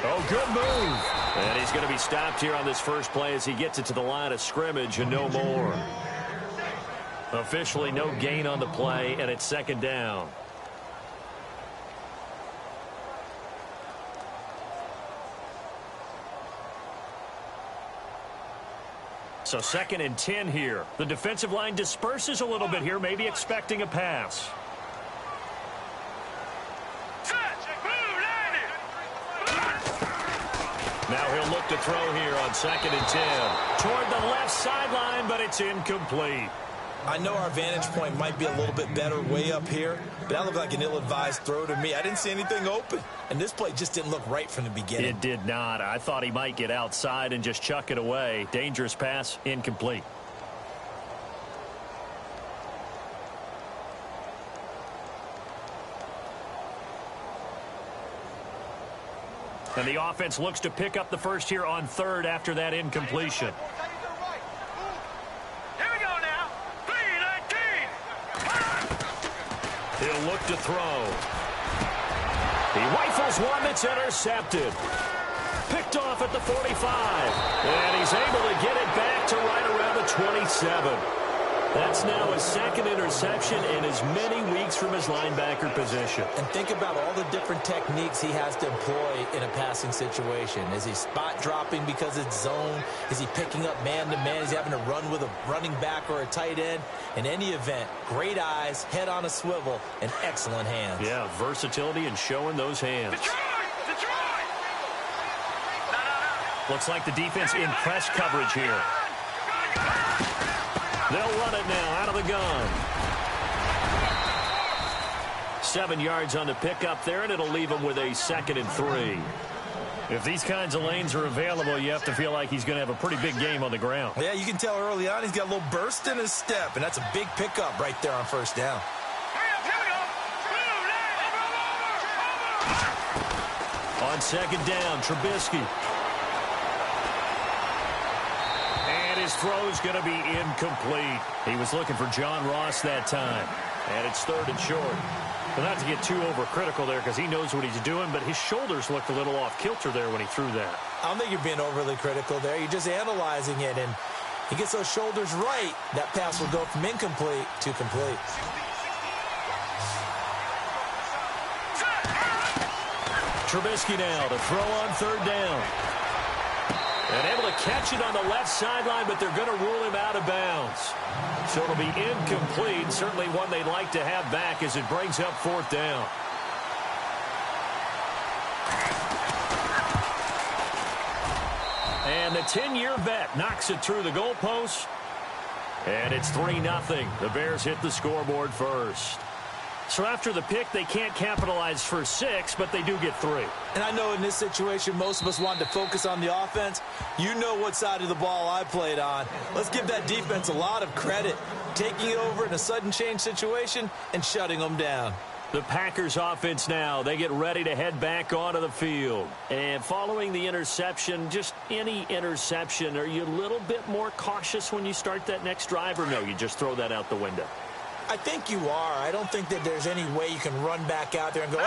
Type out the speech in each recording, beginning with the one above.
Oh, good move. And he's going to be stopped here on this first play as he gets it to the line of scrimmage and no more. Officially no gain on the play, and it's second down. So 2nd and 10 here. The defensive line disperses a little bit here, maybe expecting a pass. Now he'll look to throw here on 2nd and 10. Toward the left sideline, but it's incomplete. I know our vantage point might be a little bit better way up here, but that looked like an ill-advised throw to me. I didn't see anything open, and this play just didn't look right from the beginning. It did not. I thought he might get outside and just chuck it away. Dangerous pass, incomplete. And the offense looks to pick up the first here on 3rd after that incompletion. He'll look to throw. He rifles one that's intercepted. Picked off at the 45. And he's able to get it back to right around the 27. That's now his 2nd interception in as many weeks from his linebacker position. And think about all the different techniques he has to employ in a passing situation. Is he spot dropping because it's zone? Is he picking up man-to-man? Is he having to run with a running back or a tight end? In any event, great eyes, head on a swivel, and excellent hands. Yeah, versatility and showing those hands. Detroit! Looks like the defense in press coverage here. They'll run it now out of the gun. 7 yards on the pickup there, and it'll leave him with a 2nd and 3. If these kinds of lanes are available, you have to feel like he's going to have a pretty big game on the ground. Yeah, you can tell early on he's got a little burst in his step, and that's a big pickup right there on 1st down. On 2nd down, Trubisky. His throw's going to be incomplete. He was looking for John Ross that time. And it's 3rd and short. Well, not to get too overcritical there because he knows what he's doing, but his shoulders looked a little off kilter there when he threw that. I don't think you're being overly critical there. You're just analyzing it, and he gets those shoulders right. That pass will go from incomplete to complete. Trubisky now to throw on 3rd down. And able to catch it on the left sideline, but they're going to rule him out of bounds. So it'll be incomplete. Certainly one they'd like to have back as it brings up 4th down. And the 10-year vet knocks it through the goalpost. And it's 3-0. The Bears hit the scoreboard first. So after the pick, they can't capitalize for 6, but they do get 3. And I know in this situation, most of us wanted to focus on the offense. You know what side of the ball I played on. Let's give that defense a lot of credit, taking it over in a sudden change situation and shutting them down. The Packers offense now, they get ready to head back onto the field. And following the interception, just any interception, are you a little bit more cautious when you start that next drive, or no, you just throw that out the window? I think you are. I don't think that there's any way you can run back out there and go,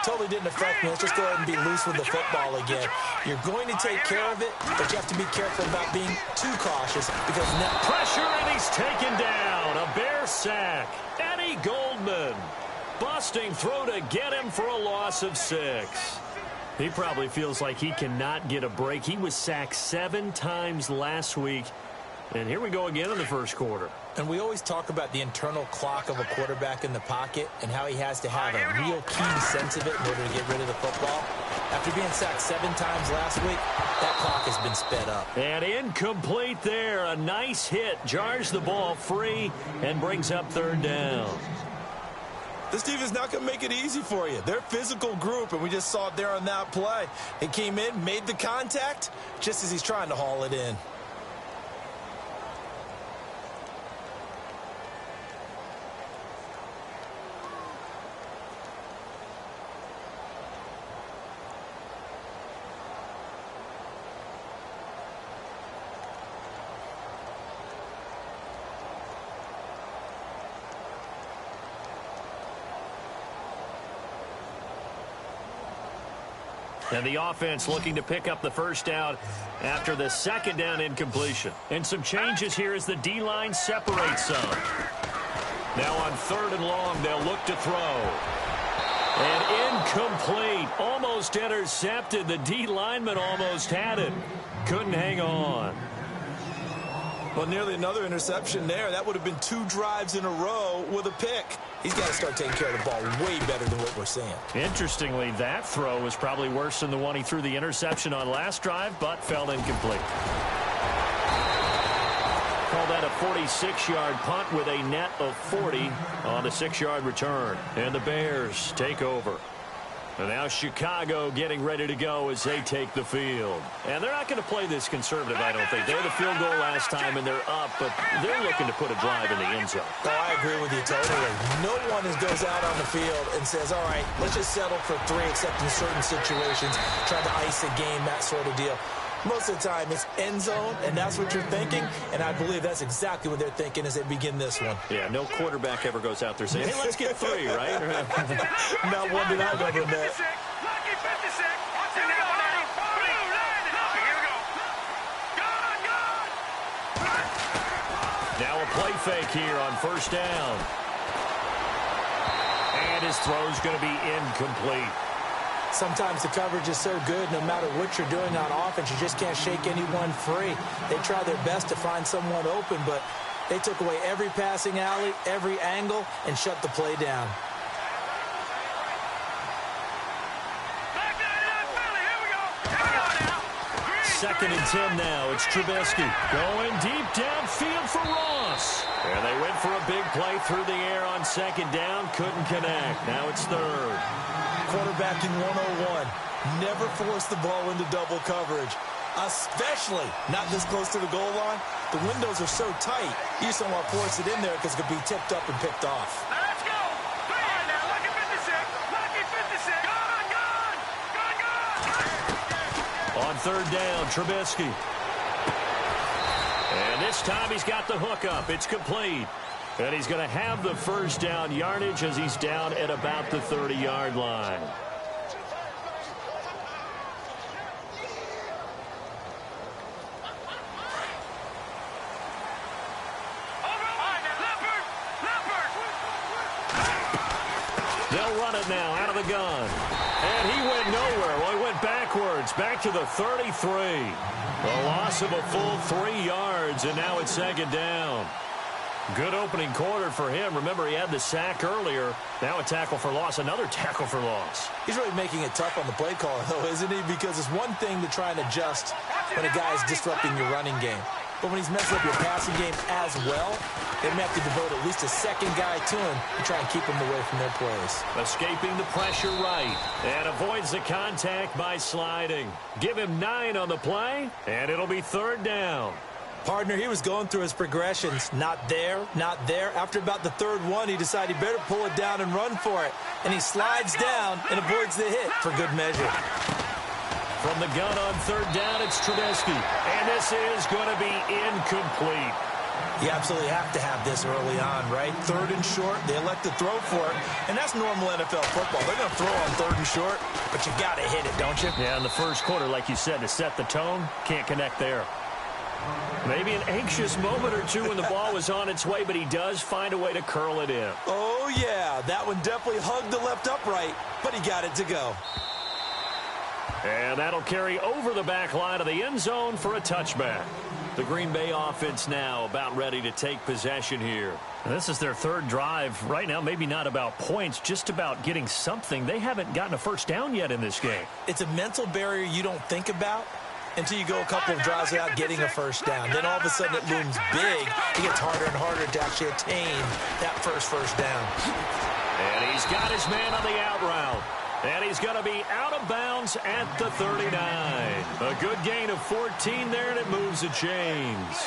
totally didn't affect me. Let's just go ahead and be loose with the football again. You're going to take care of it, but you have to be careful about being too cautious because now pressure, and he's taken down. A Bear sack. Eddie Goldman busting through to get him for a loss of 6. He probably feels like he cannot get a break. He was sacked 7 times last week. And here we go again in the first quarter. And we always talk about the internal clock of a quarterback in the pocket and how he has to have a real keen sense of it in order to get rid of the football. After being sacked 7 times last week, that clock has been sped up. And incomplete there. A nice hit. Jars the ball free and brings up 3rd down. This team is not going to make it easy for you. They're a physical group, and we just saw it there on that play. He came in, made the contact, just as he's trying to haul it in. And the offense looking to pick up the first down after the second down incompletion. And some changes here as the D-line separates some. Now on 3rd and long, they'll look to throw. And incomplete. Almost intercepted. The D lineman almost had it. Couldn't hang on. Well, nearly another interception there. That would have been 2 drives in a row with a pick. He's got to start taking care of the ball way better than what we're seeing. Interestingly, that throw was probably worse than the one he threw the interception on last drive, but fell incomplete. Call that a 46-yard punt with a net of 40 on the 6-yard return. And the Bears take over. And now Chicago getting ready to go as they take the field. And they're not going to play this conservative, I don't think. They had a field goal last time, and they're up, but they're looking to put a drive in the end zone. Oh, I agree with you totally. No one goes out on the field and says, all right, let's just settle for 3, except in certain situations, trying to ice a game, that sort of deal. Most of the time, it's end zone, and that's what you're thinking, and I believe that's exactly what they're thinking as they begin this one. Yeah, no quarterback ever goes out there saying, hey, let's get 3, right? Not one that I've ever met. Now a play fake here on 1st down. And his throw's going to be incomplete. Sometimes the coverage is so good, no matter what you're doing on offense, you just can't shake anyone free. They try their best to find someone open, but they took away every passing alley, every angle, and shut the play down. Second and 10 now. It's Trubisky going deep downfield for Ross. And they went for a big play through the air on 2nd down. Couldn't connect. Now it's 3rd. Quarterbacking 101. Never force the ball into double coverage, especially not this close to the goal line. The windows are so tight, you just don't want to force it in there because it could be tipped up and picked off. Let's go. Now, lucky 56. Lucky 56. Gone. On 3rd down, Trubisky. And this time he's got the hook up. It's complete. And he's going to have the first down yardage as he's down at about the 30-yard line. They'll run it now out of the gun. And he went nowhere. Well, he went backwards, back to the 33. A loss of a full 3 yards, and now it's 2nd down. Good opening quarter for him. Remember, he had the sack earlier. Now a tackle for loss, another tackle for loss. He's really making it tough on the play caller, though, isn't he? Because it's one thing to try and adjust when a guy is disrupting your running game. But when he's messing up your passing game as well, they may have to devote at least a second guy to him to try and keep him away from their plays. Escaping the pressure right, and avoids the contact by sliding. Give him 9 on the play, and it'll be 3rd down. Partner, he was going through his progressions. Not there, not there. After about the 3rd one, he decided he better pull it down and run for it. And he slides down and avoids the hit for good measure. From the gun on 3rd down, it's Trubisky. And this is going to be incomplete. You absolutely have to have this early on, right? 3rd and short, they elect to throw for it. And that's normal NFL football. They're going to throw on 3rd and short, but you got to hit it, don't you? Yeah, in the first quarter, like you said, to set the tone, can't connect there. Maybe an anxious moment or two when the ball was on its way, but he does find a way to curl it in. Oh, yeah, that one definitely hugged the left upright, but he got it to go. And that'll carry over the back line of the end zone for a touchback. The Green Bay offense now about ready to take possession here. And this is their 3rd drive. Right now, maybe not about points, just about getting something. They haven't gotten a first down yet in this game. It's a mental barrier you don't think about until you go a couple of drives without getting a first down. Then all of a sudden it looms big. It gets harder and harder to actually attain that first down. And he's got his man on the out route. And he's going to be out of bounds at the 39. A good gain of 14 there, and it moves the chains.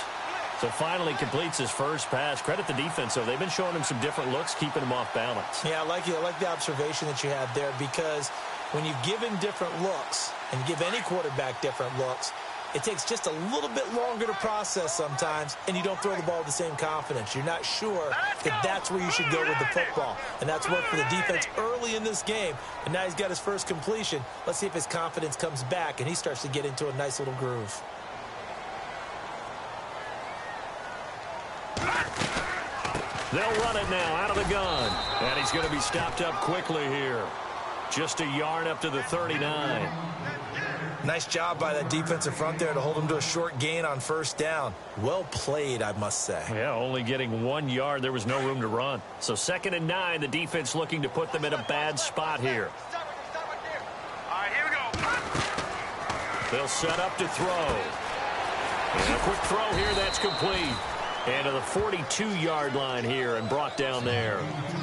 So finally completes his first pass. Credit the defense, though. They've been showing him some different looks, keeping him off balance. Yeah, I like the observation that you had there, because when you give him different looks and give any quarterback different looks, it takes just a little bit longer to process sometimes, and you don't throw the ball with the same confidence. You're not sure that that's where you should go with the football. And that's worked for the defense early in this game. And now he's got his first completion. Let's see if his confidence comes back and he starts to get into a nice little groove. They'll run it now out of the gun. And he's going to be stopped up quickly here. Just a yard up to the 39. Nice job by that defensive front there to hold him to a short gain on first down. Well played, I must say. Yeah, only getting 1 yard. There was no room to run. So 2nd and 9, the defense looking to put them in a bad spot here. All right, here we go. They'll set up to throw. And a quick throw here, that's complete. And to the 42-yard line here and brought down there.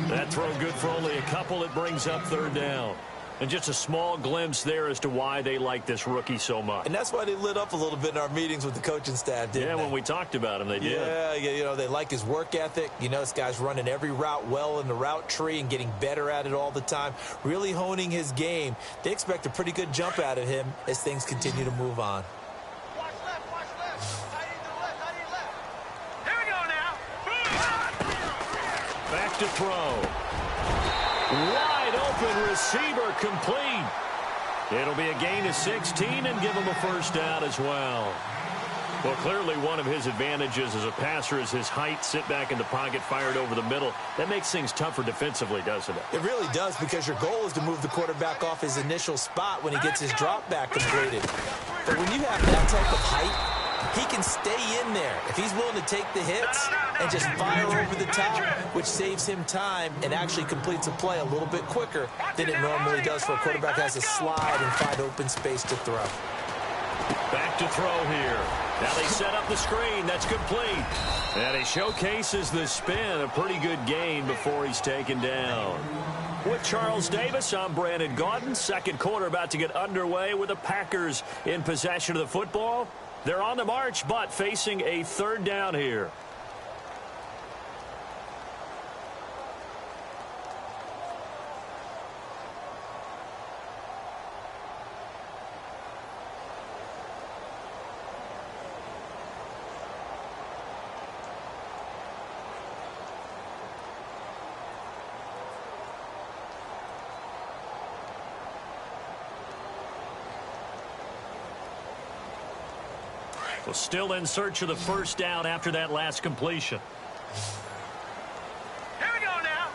That throw good for only a couple. It brings up 3rd down. And just a small glimpse there as to why they like this rookie so much. And that's why they lit up a little bit in our meetings with the coaching staff, didn't they? Yeah, when we talked about him, they did. Yeah, you know, they like his work ethic. You know, this guy's running every route well in the route tree and getting better at it all the time, really honing his game. They expect a pretty good jump out of him as things continue to move on. Watch left, watch left. I need the left, I need left. Here we go now. Back to throw. Wide open receiver complete. It'll be a gain of 16 and give him a first down as well. Well, clearly one of his advantages as a passer is his height. Sit back in the pocket, fired over the middle. That makes things tougher defensively, doesn't it? It really does, because your goal is to move the quarterback off his initial spot when he gets his drop back completed. But when you have that type of height, he can stay in there if he's willing to take the hits and just fire over the top, which saves him time and actually completes a play a little bit quicker than it normally does for a quarterback who has to slide and find open space to throw. Back to throw here. Now they set up the screen. That's complete. And he showcases the spin. A pretty good gain before he's taken down. With Charles Davis, I'm Brandon Gaudin. 2nd quarter about to get underway with the Packers in possession of the football. They're on the march, but facing a 3rd down here. Well, still in search of the first down after that last completion. Here we go now.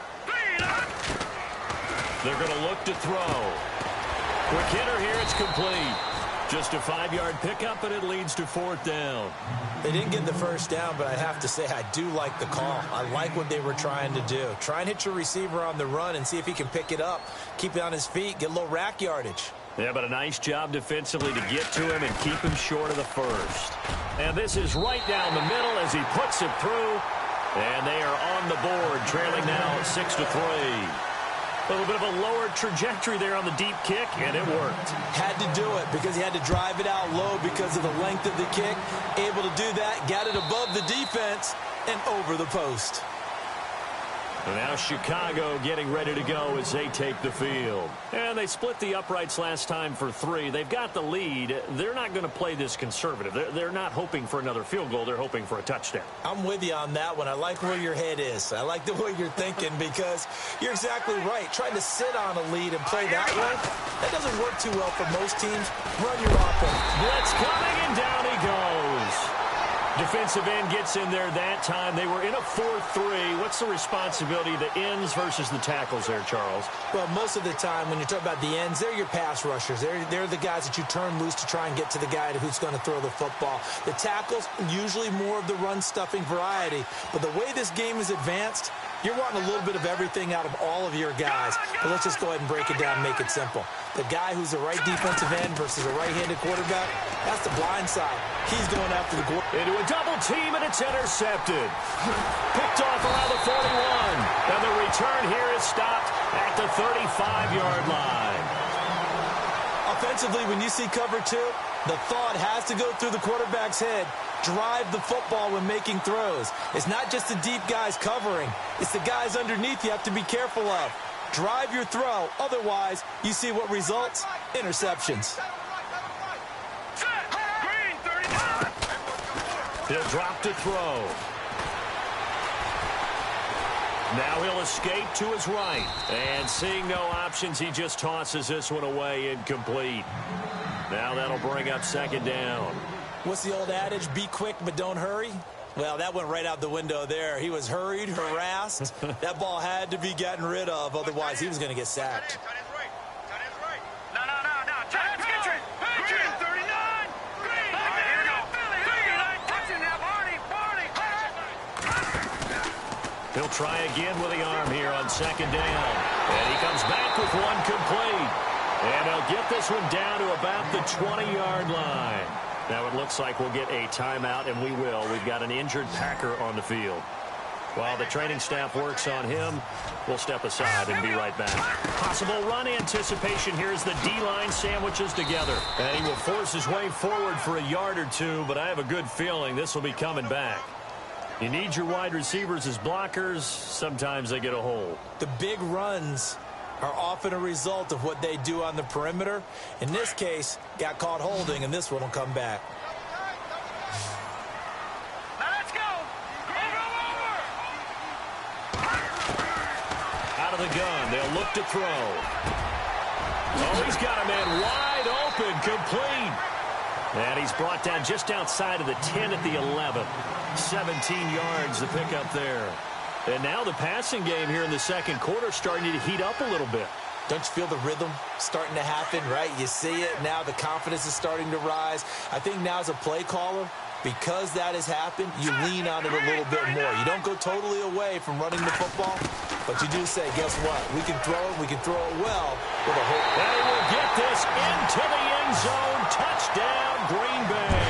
They're going to look to throw. Quick hitter here. It's complete. Just a 5-yard pickup, and it leads to 4th down. They didn't get the first down, but I have to say I do like the call. I like what they were trying to do. Try and hit your receiver on the run and see if he can pick it up, keep it on his feet, get a little rack yardage. Yeah, but a nice job defensively to get to him and keep him short of the first. And this is right down the middle as he puts it through. And they are on the board, trailing now 6-3. A little bit of a lower trajectory there on the deep kick, and it worked. Had to do it because he had to drive it out low because of the length of the kick. Able to do that, got it above the defense and over the post. And now Chicago getting ready to go as they take the field. And they split the uprights last time for 3. They've got the lead. They're not going to play this conservative. They're not hoping for another field goal. They're hoping for a touchdown. I'm with you on that one. I like where your head is. I like the way you're thinking because you're exactly right. Trying to sit on a lead and play that way, that doesn't work too well for most teams. Run your offense. Blitz coming, and down he goes. Defensive end gets in there that time. They were in a 4-3. What's the responsibility of the ends versus the tackles there, Charles? Well, most of the time when you're talking about the ends, they're your pass rushers. They're the guys that you turn loose to try and get to the guy who's going to throw the football. The tackles, usually more of the run-stuffing variety. But the way this game is advanced, you're wanting a little bit of everything out of all of your guys. But let's just go ahead and break it down and make it simple. The guy who's the right defensive end versus a right-handed quarterback, that's the blind side. He's going after the quarterback. Into a double team, and it's intercepted. Picked off around the 41. And the return here is stopped at the 35-yard line. Offensively, when you see cover 2, the thought has to go through the quarterback's head. Drive the football when making throws. It's not just the deep guys covering. It's the guys underneath you have to be careful of. Drive your throw. Otherwise, you see what results? Interceptions. Green 3. He'll drop to throw. Now he'll escape to his right. And seeing no options, he just tosses this one away incomplete. Now that'll bring up second down. What's the old adage? Be quick, but don't hurry. Well, that went right out the window there. He was hurried, harassed. That ball had to be gotten rid of. Otherwise, he was going to get sacked. He'll try again with the arm here on second down. And he comes back with one complete. And he'll get this one down to about the 20-yard line. Now it looks like we'll get a timeout, and we will. We've got an injured Packer on the field. While the training staff works on him, we'll step aside and be right back. Possible run anticipation here as the D-line sandwiches together. And he will force his way forward for a yard or two, but I have a good feeling this will be coming back. You need your wide receivers as blockers. Sometimes they get a hold. The big runs are often a result of what they do on the perimeter. In this case, got caught holding, and this one will come back. Now let's go. Out of the gun, they'll look to throw. Oh, he's got a man wide open, complete. And he's brought down just outside of the 10 at the 11. 17 yards to pick up there. And now the passing game here in the second quarter starting to heat up a little bit. Don't you feel the rhythm starting to happen, right? You see it now. The confidence is starting to rise. I think now as a play caller, because that has happened, you lean on it a little bit more. You don't go totally away from running the football, but you do say, guess what? We can throw it. We can throw it well with a whole. They will get this into the end zone. Touchdown, Green Bay.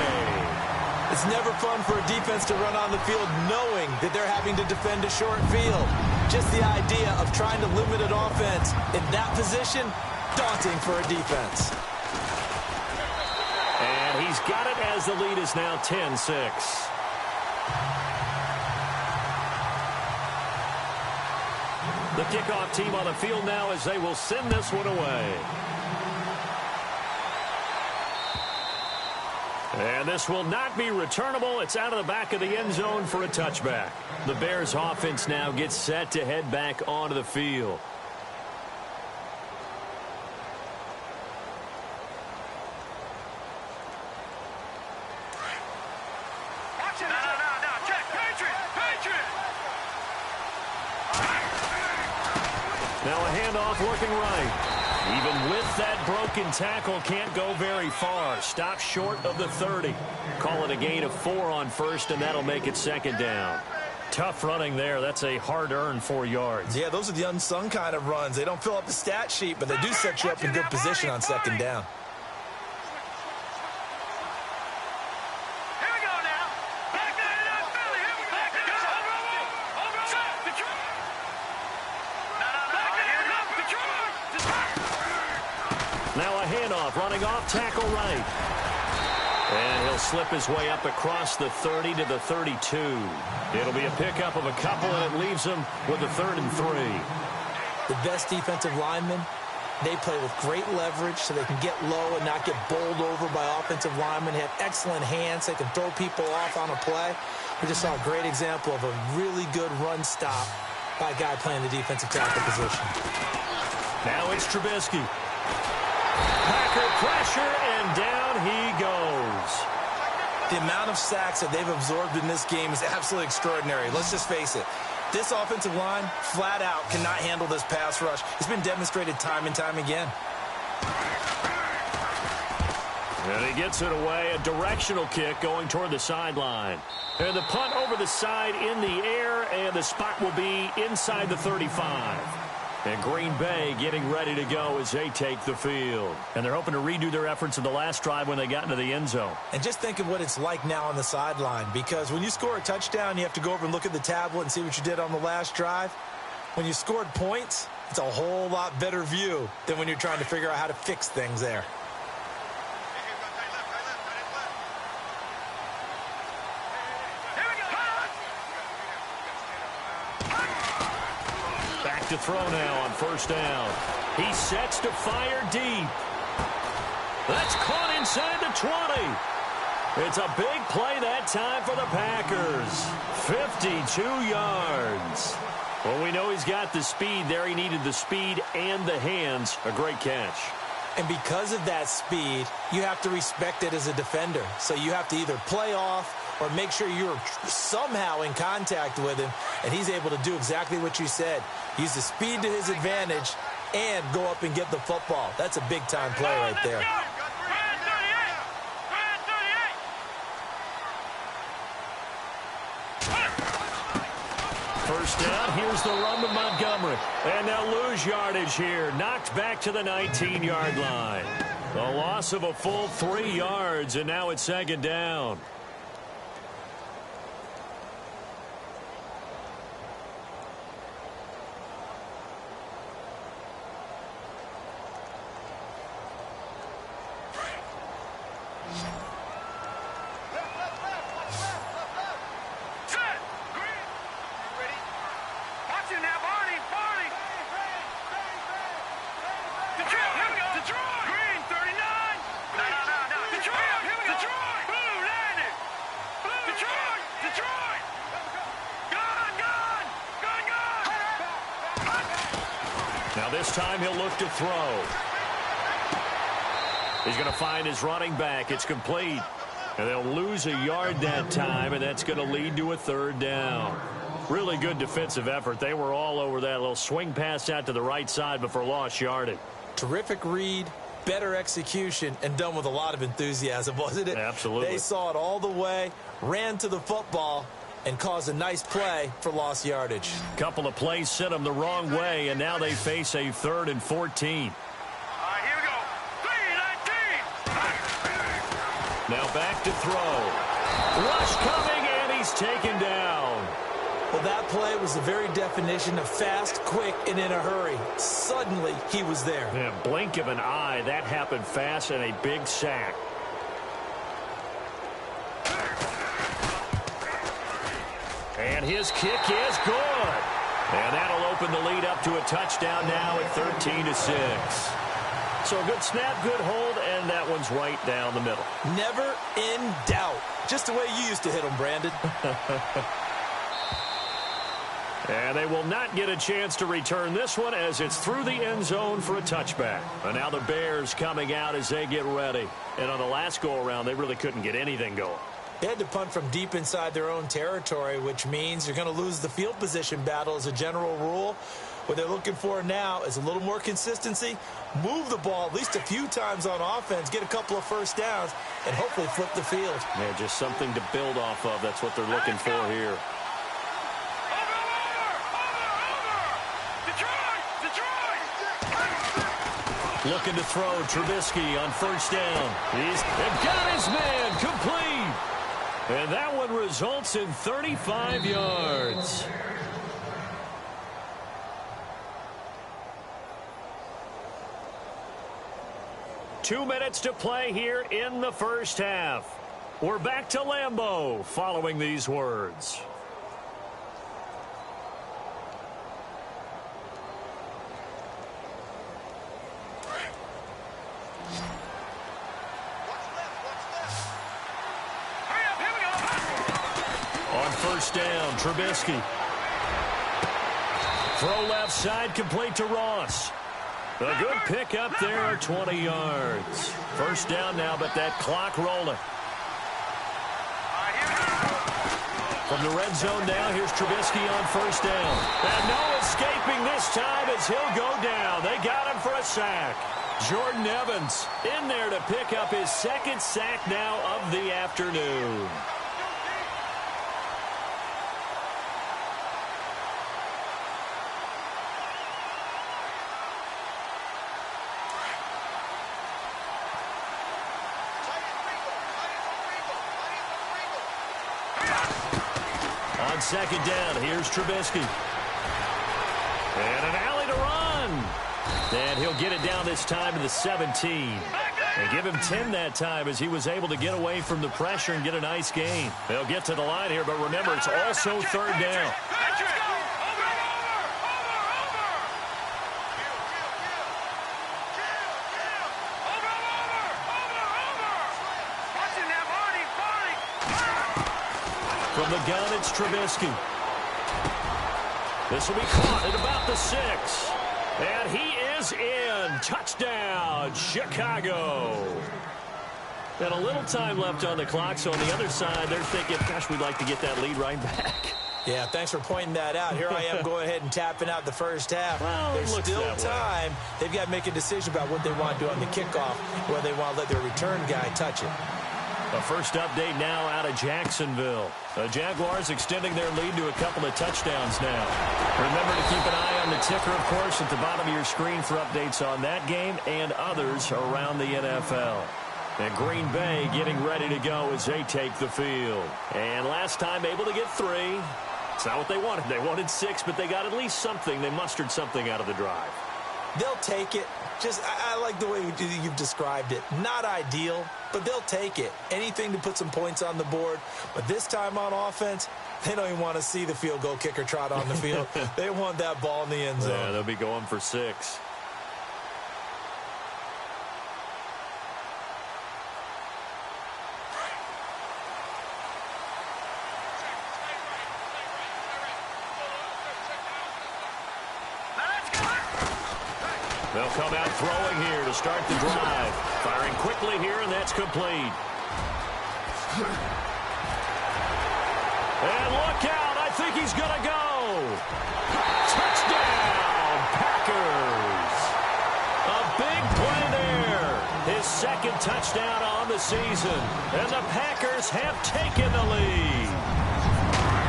It's never fun for a defense to run on the field knowing that they're having to defend a short field. Just the idea of trying to limit an offense in that position, daunting for a defense. And he's got it as the lead is now 10-6. The kickoff team on the field now as they will send this one away. And this will not be returnable. It's out of the back of the end zone for a touchback. The Bears offense now gets set to head back onto the field. Now a handoff working right. Even with that broken tackle, can't go very far. Stop short of the 30. Call it a gain of 4 on first, and that'll make it second down. Tough running there. That's a hard-earned 4 yards. Yeah, those are the unsung kind of runs. They don't fill up the stat sheet, but they do set you up in good position on second down. Now a handoff, running off tackle right. And he'll slip his way up across the 30 to the 32. It'll be a pickup of a couple, and it leaves him with a 3rd and 3. The best defensive linemen, they play with great leverage so they can get low and not get bowled over by offensive linemen. They have excellent hands. They can throw people off on a play. We just saw a great example of a really good run stop by a guy playing the defensive tackle position. Now it's Trubisky. Packer pressure, and down he goes. The amount of sacks that they've absorbed in this game is absolutely extraordinary. Let's just face it. This offensive line, flat out, cannot handle this pass rush. It's been demonstrated time and time again. And he gets it away, a directional kick going toward the sideline. And the punt over the side in the air, and the spot will be inside the 35. And Green Bay getting ready to go as they take the field. And they're hoping to redo their efforts in the last drive when they got into the end zone. And just think of what it's like now on the sideline, because when you score a touchdown, you have to go over and look at the tablet and see what you did on the last drive. When you scored points, it's a whole lot better view than when you're trying to figure out how to fix things there. To throw now on first down. He sets to fire deep. That's caught inside the 20. It's a big play that time for the Packers. 52 yards. Well, we know he's got the speed there. He needed the speed and the hands. A great catch. And because of that speed, you have to respect it as a defender. So you have to either play off or make sure you're somehow in contact with him, and he's able to do exactly what you said. Use the speed to his advantage and go up and get the football. That's a big-time play right there. First down, here's the run to Montgomery. And they'll lose yardage here. Knocked back to the 19-yard line. A loss of a full 3 yards, and now it's second down. Now this time he'll look to throw. He's going to find his running back. It's complete. And they'll lose a yard that time, and that's going to lead to a third down. Really good defensive effort. They were all over that little swing pass out to the right side before lost yardage. Terrific read, better execution, and done with a lot of enthusiasm, wasn't it? Absolutely. They saw it all the way, ran to the football, and caused a nice play for lost yardage. Couple of plays sent them the wrong way, and now they face a 3rd and 14. Here we go. 3-19. Now back to throw. Rush coming, and he's taken down. Well, that play was the very definition of fast, quick, and in a hurry. Suddenly, he was there. Yeah, blink of an eye. That happened fast, and a big sack. And his kick is good. And that'll open the lead up to a touchdown now at 13-6. So a good snap, good hold, and that one's right down the middle. Never in doubt. Just the way you used to hit them, Brandon. And they will not get a chance to return this one as it's through the end zone for a touchback. And now the Bears coming out as they get ready. And on the last go-around, they really couldn't get anything going. They had to punt from deep inside their own territory, which means you're going to lose the field position battle as a general rule. What they're looking for now is a little more consistency, move the ball at least a few times on offense, get a couple of first downs, and hopefully flip the field. Yeah, just something to build off of. That's what they're looking for here. Looking to throw, Trubisky on first down. He's got his man complete. And that one results in 35 yards. Two minutes to play here in the first half. We're back to Lambeau following these words. First down, Trubisky. Throw left side, complete to Ross. A good pick up there, 20 yards. First down now, but that clock rolling. From the red zone now, here's Trubisky on first down. And no escaping this time as he'll go down. They got him for a sack. Jordan Evans in there to pick up his second sack now of the afternoon. On second down, here's Trubisky. And an alley to run. And he'll get it down this time to the 17. And give him 10 that time as he was able to get away from the pressure and get a nice gain. They'll get to the line here, but remember, it's also third down. From the gun, it's Trubisky. This will be caught at about the 6. And he is in. Touchdown, Chicago. And a little time left on the clock, so on the other side, they're thinking, gosh, we'd like to get that lead right back. Yeah, thanks for pointing that out. Here I am going ahead and tapping out the first half. Well, there's still time. They've got to make a decision about what they want to do on the kickoff, whether they want to let their return guy touch it. A first update now out of Jacksonville. The Jaguars extending their lead to a couple of touchdowns now. Remember to keep an eye on the ticker, of course, at the bottom of your screen for updates on that game and others around the NFL. And Green Bay getting ready to go as they take the field. And last time able to get 3. It's not what they wanted. They wanted 6, but they got at least something. They mustered something out of the drive. They'll take it. I like the way you've described it. Not ideal, but they'll take it. Anything to put some points on the board. But this time on offense, they don't even want to see the field goal kicker trot on the field. They want that ball in the end zone. Yeah, they'll be going for 6. They'll come out throwing here to start the drive. Firing quickly here, and that's complete. And look out. I think he's going to go. Touchdown, Packers. A big play there. His second touchdown on the season. And the Packers have taken the lead.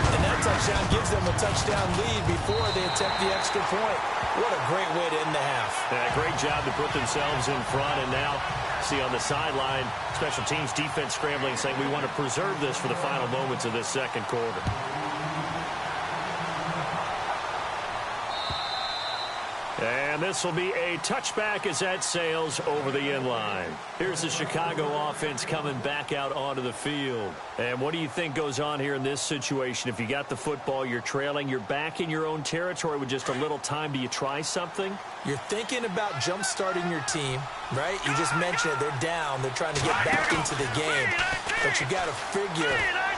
And that touchdown gives them a touchdown lead before they attempt the extra point. What a great way to end the half. Yeah, great job to put themselves in front. And now, see on the sideline, special teams defense scrambling, saying we want to preserve this for the final moments of this second quarter. And this will be a touchback as that sails over the end line. Here's the Chicago offense coming back out onto the field. And what do you think goes on here in this situation? If you got the football, you're trailing, you're back in your own territory with just a little time. Do you try something? You're thinking about jump-starting your team, right? You just mentioned it. They're down. They're trying to get back into the game. But you got to figure,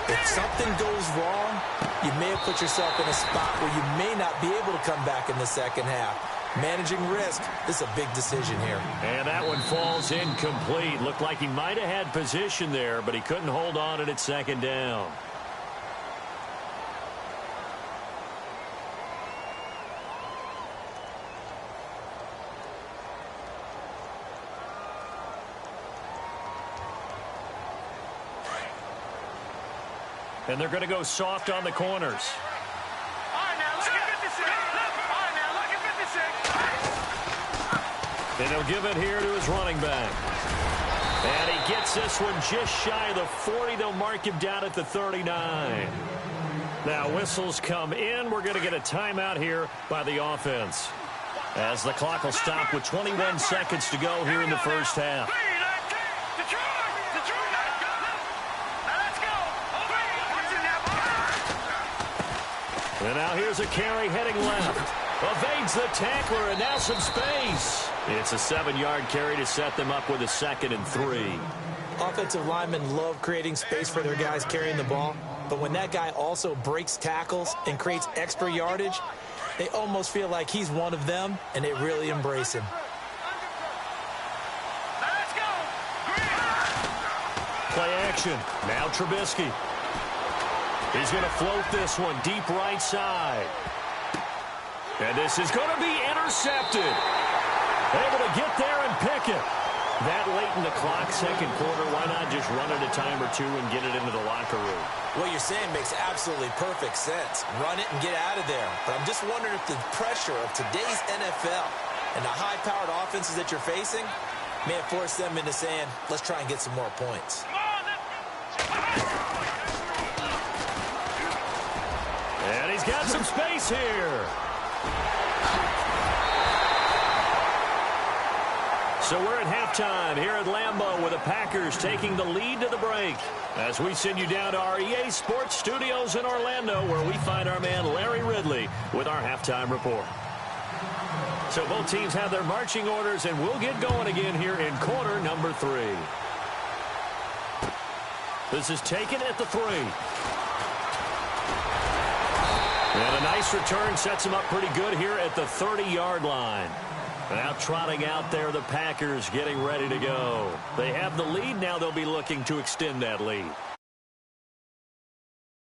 if something goes wrong, you may have put yourself in a spot where you may not be able to come back in the second half. Managing risk, this is a big decision here. And that one falls incomplete. Looked like he might have had position there, but he couldn't hold on at second down. And they're going to go soft on the corners. And he'll give it here to his running back. And he gets this one just shy of the 40. They'll mark him down at the 39. Now whistles come in. We're going to get a timeout here by the offense, as the clock will stop with 21 seconds to go here in the first half. And now here's a carry heading left. Evades the tackler, and now some space. It's a 7-yard carry to set them up with a 2nd and 3. Offensive linemen love creating space for their guys carrying the ball, but when that guy also breaks tackles and creates extra yardage, they almost feel like he's one of them, and they really embrace him. Play action. Now Trubisky. He's going to float this one deep right side. And this is going to be intercepted. Able to get there and pick it. That late in the clock, second quarter, why not just run it a time or two and get it into the locker room? What you're saying makes absolutely perfect sense. Run it and get out of there. But I'm just wondering if the pressure of today's NFL and the high-powered offenses that you're facing may have forced them into saying, let's try and get some more points. And he's got some space here. So we're at halftime here at Lambeau with the Packers taking the lead to the break, as we send you down to our EA Sports Studios in Orlando, where we find our man Larry Ridley with our halftime report. So both teams have their marching orders, and we'll get going again here in quarter number 3. This is taken at the 3. And a nice return sets them up pretty good here at the 30-yard line. Now trotting out there, the Packers getting ready to go. They have the lead. Now they'll be looking to extend that lead.